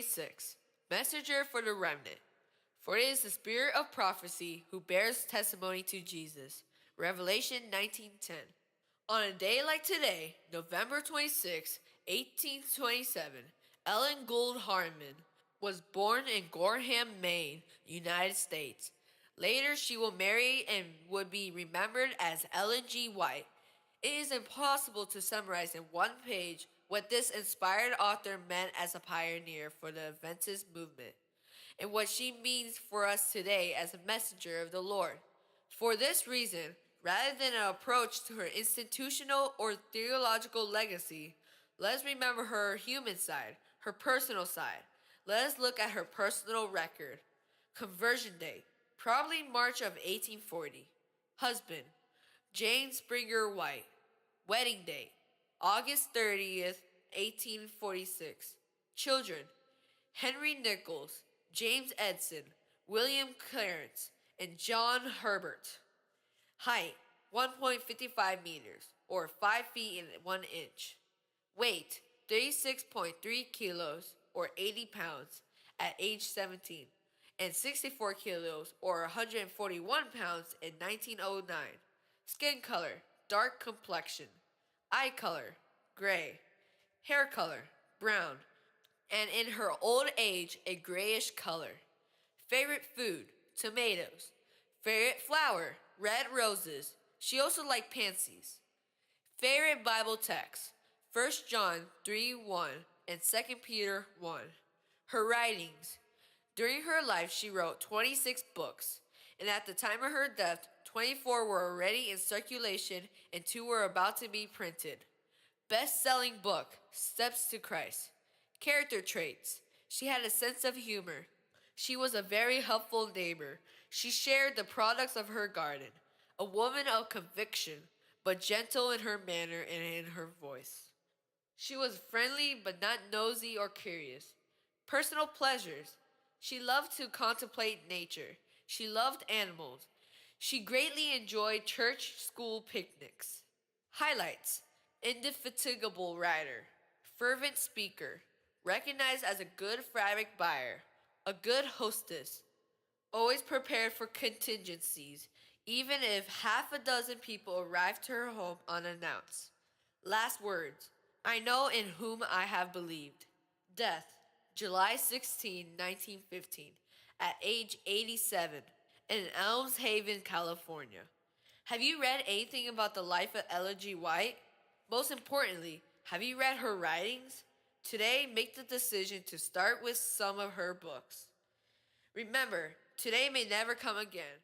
26, Messenger for the Remnant. For it is the spirit of prophecy who bears testimony to Jesus. Revelation 19:10. On a day like today, November 26, 1827, Ellen Gould Harmon was born in Gorham, Maine, United States. Later, she will marry and would be remembered as Ellen G. White. It is impossible to summarize in one page what this inspired author meant as a pioneer for the Adventist movement, and what she means for us today as a messenger of the Lord. For this reason, rather than an approach to her institutional or theological legacy, let us remember her human side, her personal side. Let us look at her personal record. Conversion date, probably March of 1840. Husband, James Springer White. Wedding date, August 30th, 1846. Children, Henry Nichols, James Edson, William Clarence, and John Herbert. Height, 1.55 meters, or 5 feet and 1 inch. Weight, 36.3 kilos, or 80 pounds, at age 17, and 64 kilos, or 141 pounds, in 1909. Skin color, dark complexion. Eye color, gray. Hair color, brown. And in her old age, a grayish color. Favorite food, tomatoes. Favorite flower, red roses. She also liked pansies. Favorite Bible text, 1 John 3:1 and 2 Peter 1. Her writings. During her life, she wrote 26 books, and at the time of her death, 24 were already in circulation and 2 were about to be printed. Best-selling book, Steps to Christ. Character traits. She had a sense of humor. She was a very helpful neighbor. She shared the products of her garden. A woman of conviction, but gentle in her manner and in her voice. She was friendly but not nosy or curious. Personal pleasures. She loved to contemplate nature. She loved animals. She greatly enjoyed church school picnics. Highlights. Indefatigable writer. Fervent speaker. Recognized as a good fabric buyer. A good hostess. Always prepared for contingencies, even if half a dozen people arrived to her home unannounced. Last words. I know in whom I have believed. Death. July 16, 1915, at age 87, in Elms Haven, California. Have you read anything about the life of Ellen G. White? Most importantly, have you read her writings? Today, make the decision to start with some of her books. Remember, today may never come again.